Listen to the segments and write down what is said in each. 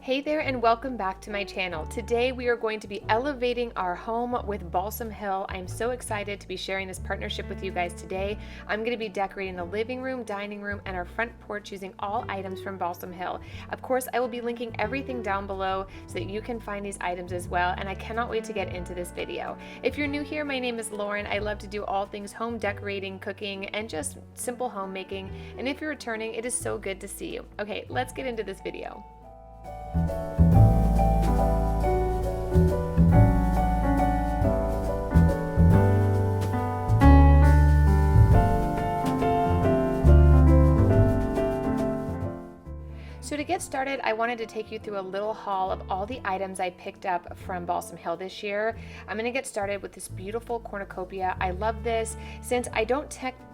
Hey there and welcome back to my channel. Today we are going to be elevating our home with Balsam Hill. I'm so excited to be sharing this partnership with you guys today. I'm going to be decorating the living room, dining room, and our front porch using all items from Balsam Hill. Of course, I will be linking everything down below so that you can find these items as well, and I cannot wait to get into this video. If you're new here, my name is Lauren. I love to do all things home decorating, cooking, and just simple homemaking. And if you're returning, it is so good to see you. Okay, let's get into this video. So to get started, I wanted to take you through a little haul of all the items I picked up from Balsam Hill this year. I'm going to get started with this beautiful cornucopia. I love this since I don't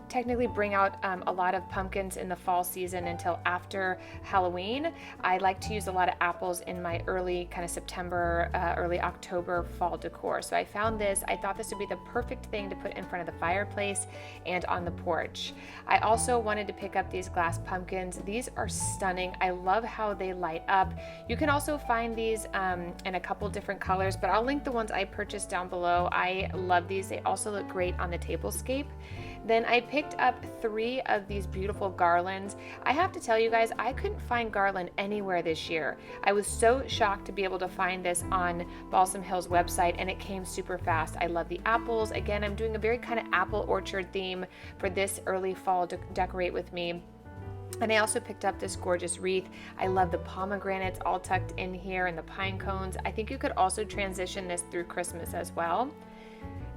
technically bring out a lot of pumpkins in the fall season until after Halloween. I like to use a lot of apples in my early kind of September, early October fall decor. So I found this. I thought this would be the perfect thing to put in front of the fireplace and on the porch. I also wanted to pick up these glass pumpkins. These are stunning. I love how they light up. You can also find these in a couple different colors, but I'll link the ones I purchased down below. I love these. They also look great on the Tablescape. Then I picked up 3 of these beautiful garlands. I have to tell you guys, I couldn't find garland anywhere this year. I was so shocked to be able to find this on Balsam Hill's website, and it came super fast. I love the apples. Again, I'm doing a very kind of apple orchard theme for this early fall to decorate with me. And I also picked up this gorgeous wreath. I love the pomegranates all tucked in here and the pine cones. I think you could also transition this through Christmas as well.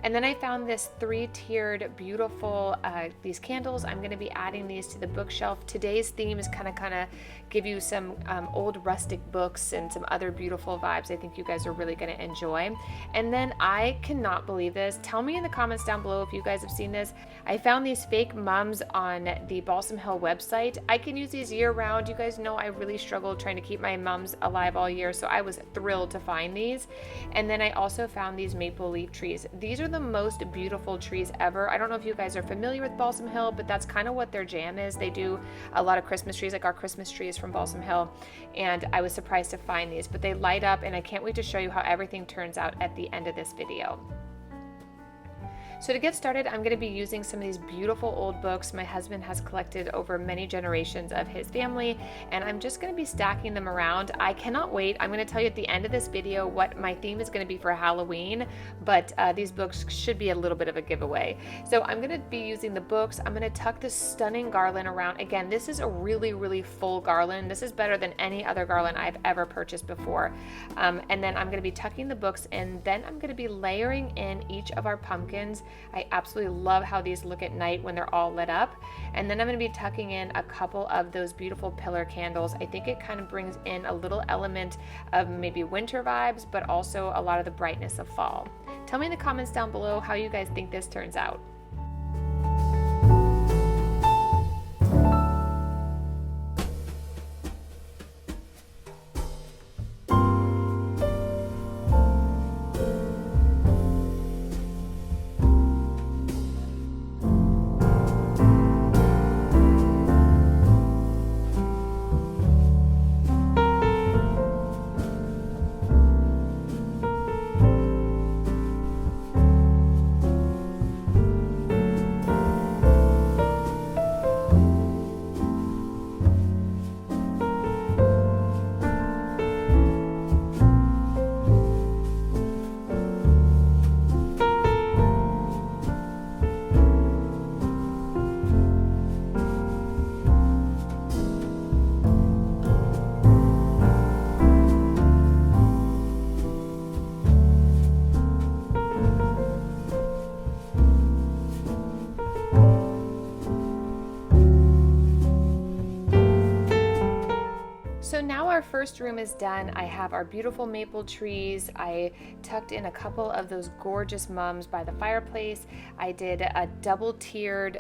And then I found this 3-tiered beautiful, these candles. I'm gonna be adding these to the bookshelf. Today's theme is kind of give you some old rustic books and some other beautiful vibes I think you guys are really gonna enjoy. And then I cannot believe this. Tell me in the comments down below if you guys have seen this. I found these fake mums on the Balsam Hill website. I can use these year round. You guys know I really struggled trying to keep my mums alive all year, so I was thrilled to find these. And then I also found these maple leaf trees. These are the most beautiful trees ever. I don't know if you guys are familiar with Balsam Hill, but that's kind of what their jam is. They do a lot of Christmas trees, like our Christmas tree is from Balsam Hill, and I was surprised to find these, but they light up, and I can't wait to show you how everything turns out at the end of this video. So to get started, I'm going to be using some of these beautiful old books my husband has collected over many generations of his family, and I'm just going to be stacking them around. I cannot wait. I'm going to tell you at the end of this video what my theme is going to be for Halloween, but these books should be a little bit of a giveaway. So I'm going to be using the books. I'm going to tuck this stunning garland around. Again, this is a really, really full garland. This is better than any other garland I've ever purchased before. And then I'm going to be tucking the books in. Then I'm going to be layering in each of our pumpkins. I absolutely love how these look at night when they're all lit up. And then I'm going to be tucking in a couple of those beautiful pillar candles. I think it kind of brings in a little element of maybe winter vibes, but also a lot of the brightness of fall. Tell me in the comments down below how you guys think this turns out. So now our first room is done. I have our beautiful maple trees. I tucked in a couple of those gorgeous mums by the fireplace. I did a double tiered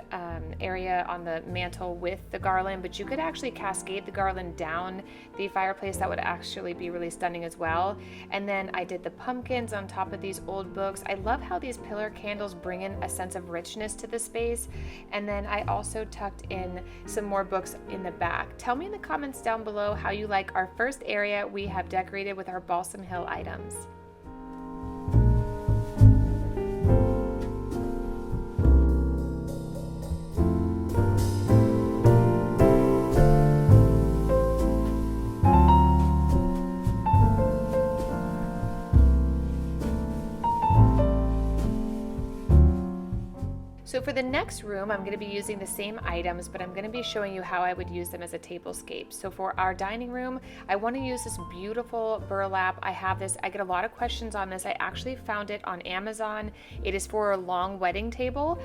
area on the mantle with the garland, but you could actually cascade the garland down the fireplace. That would actually be really stunning as well. And then I did the pumpkins on top of these old books. I love how these pillar candles bring in a sense of richness to the space. And then I also tucked in some more books in the back. Tell me in the comments down below how you you like our first area we have decorated with our Balsam Hill items. So for the next room, I'm going to be using the same items, but I'm going to be showing you how I would use them as a tablescape. So for our dining room, I want to use this beautiful burlap. I get a lot of questions on this. I actually found it on Amazon. It is for a long wedding table.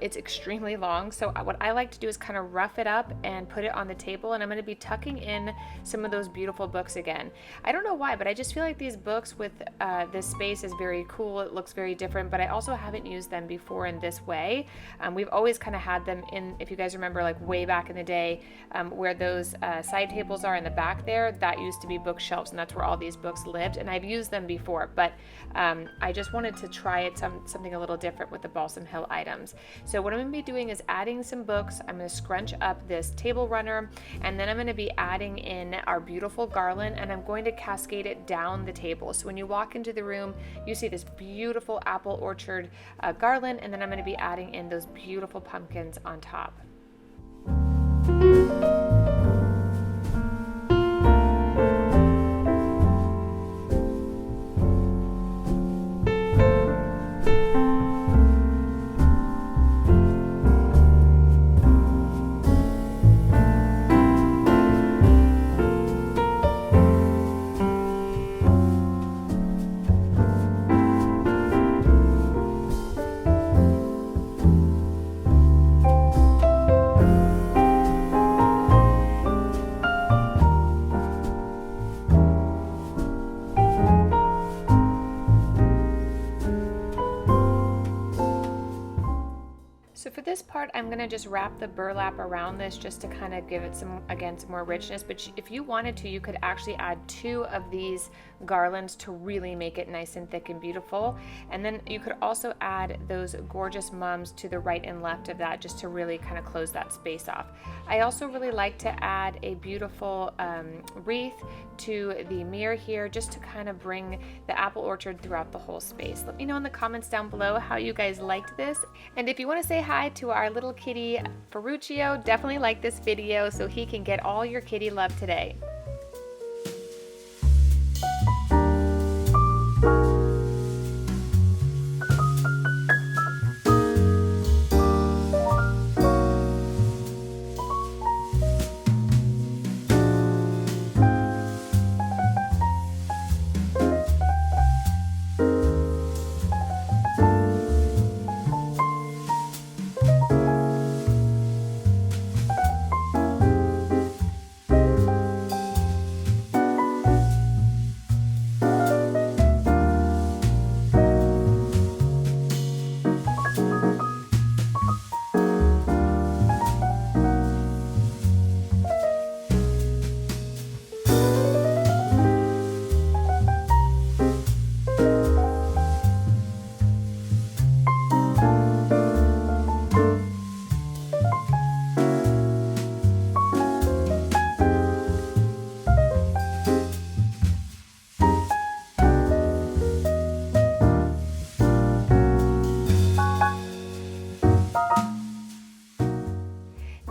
It's extremely long. So what I like to do is kind of rough it up and put it on the table. And I'm going to be tucking in some of those beautiful books again. I don't know why, but I just feel like these books with this space is very cool. It looks very different, but I also haven't used them before in this way. We've always kind of had them in, if you guys remember, like way back in the day, where those side tables are in the back there, that used to be bookshelves, and that's where all these books lived, and I've used them before, but I just wanted to try it something a little different with the Balsam Hill items. So what I'm going to be doing is adding some books. I'm going to scrunch up this table runner, and then I'm going to be adding in our beautiful garland, and I'm going to cascade it down the table. So when you walk into the room, you see this beautiful apple orchard garland, and then I'm going to be adding in those beautiful pumpkins on top. So for this part, I'm going to just wrap the burlap around this just to kind of give it some more richness. But if you wanted to, you could actually add 2 of these garlands to really make it nice and thick and beautiful. And then you could also add those gorgeous mums to the right and left of that just to really kind of close that space off. I also really like to add a beautiful wreath to the mirror here just to kind of bring the apple orchard throughout the whole space. Let me know in the comments down below how you guys liked this. And if you want to say hi to our little kitty Ferruccio, definitely like this video so he can get all your kitty love today.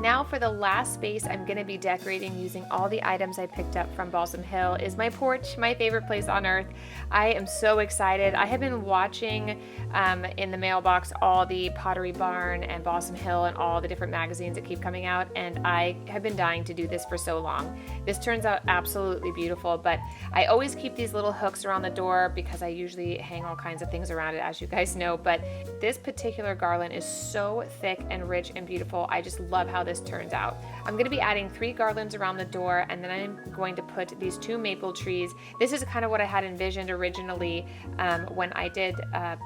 Now for the last space I'm going to be decorating using all the items I picked up from Balsam Hill is my porch, my favorite place on earth. I am so excited. I have been watching in the mailbox all the Pottery Barn and Balsam Hill and all the different magazines that keep coming out, and I have been dying to do this for so long. This turns out absolutely beautiful, but I always keep these little hooks around the door because I usually hang all kinds of things around it, as you guys know, but this particular garland is so thick and rich and beautiful. I just love how this turns out. I'm going to be adding 3 garlands around the door, and then I'm going to put these 2 maple trees. This is kind of what I had envisioned originally when I did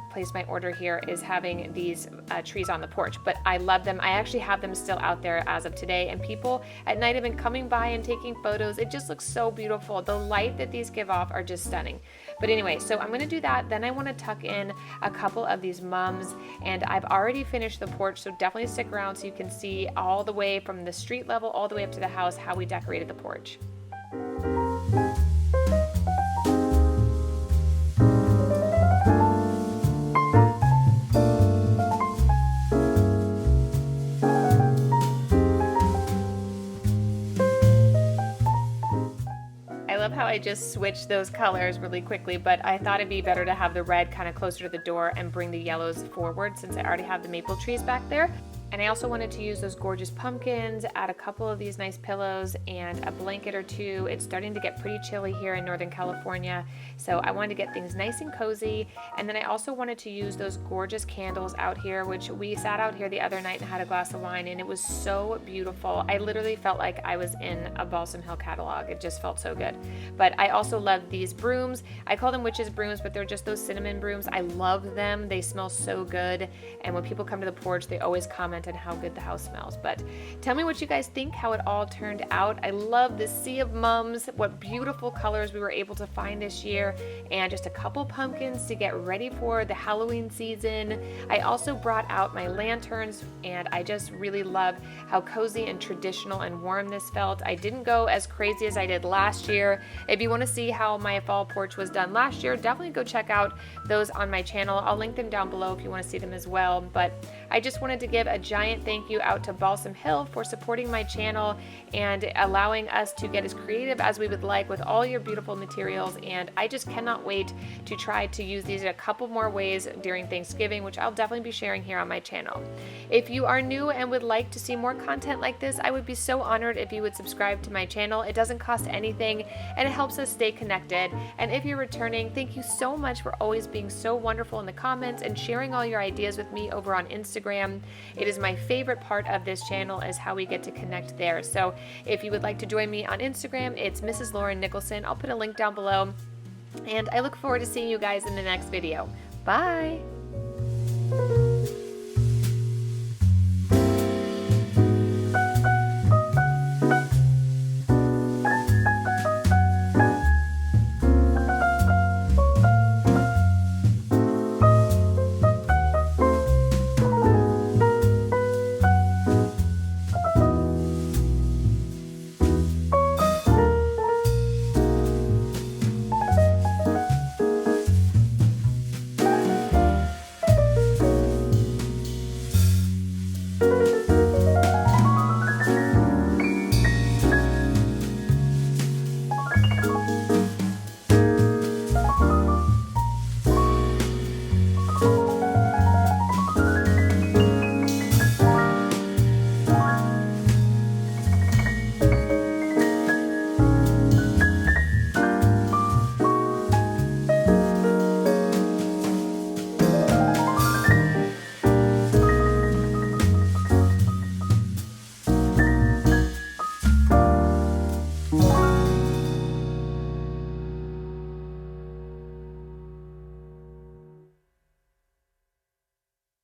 place my order here, is having these trees on the porch, but I love them. I actually have them still out there as of today, and people at night have been coming by and taking photos. It just looks so beautiful. The light that these give off are just stunning. But anyway, so I'm going to do that. Then I want to tuck in a couple of these mums, and I've already finished the porch, so definitely stick around so you can see all the way from the street level all the way up to the house how we decorated the porch. love how I just switched those colors really quickly, but I thought it'd be better to have the red kind of closer to the door and bring the yellows forward since I already have the maple trees back there. And I also wanted to use those gorgeous pumpkins, add a couple of these nice pillows and a blanket or two. It's starting to get pretty chilly here in Northern California, so I wanted to get things nice and cozy. And then I also wanted to use those gorgeous candles out here, which we sat out here the other night and had a glass of wine, and it was so beautiful. I literally felt like I was in a Balsam Hill catalog. It just felt so good. But I also love these brooms. I call them witches brooms, but they're just those cinnamon brooms. I love them. They smell so good. And when people come to the porch, they always comment on how good the house smells. But tell me what you guys think, how it all turned out. I love this sea of mums, what beautiful colors we were able to find this year, and just a couple pumpkins to get ready for the Halloween season. I also brought out my lanterns, and I just really love how cozy and traditional and warm this felt. I didn't go as crazy as I did last year. If you want to see how my fall porch was done last year, definitely go check out those on my channel. I'll link them down below if you want to see them as well. But I just wanted to give a giant thank you out to Balsam Hill for supporting my channel and allowing us to get as creative as we would like with all your beautiful materials. And I just cannot wait to try to use these in a couple more ways during Thanksgiving, which I'll definitely be sharing here on my channel. If you are new and would like to see more content like this, I would be so honored if you would subscribe to my channel. It doesn't cost anything and it helps us stay connected. And if you're returning, thank you so much for always being so wonderful in the comments and sharing all your ideas with me over on Instagram. It is my favorite part of this channel is how we get to connect there. So if you would like to join me on Instagram, it's Mrs. Lauren Nicholson. I'll put a link down below. And I look forward to seeing you guys in the next video. Bye!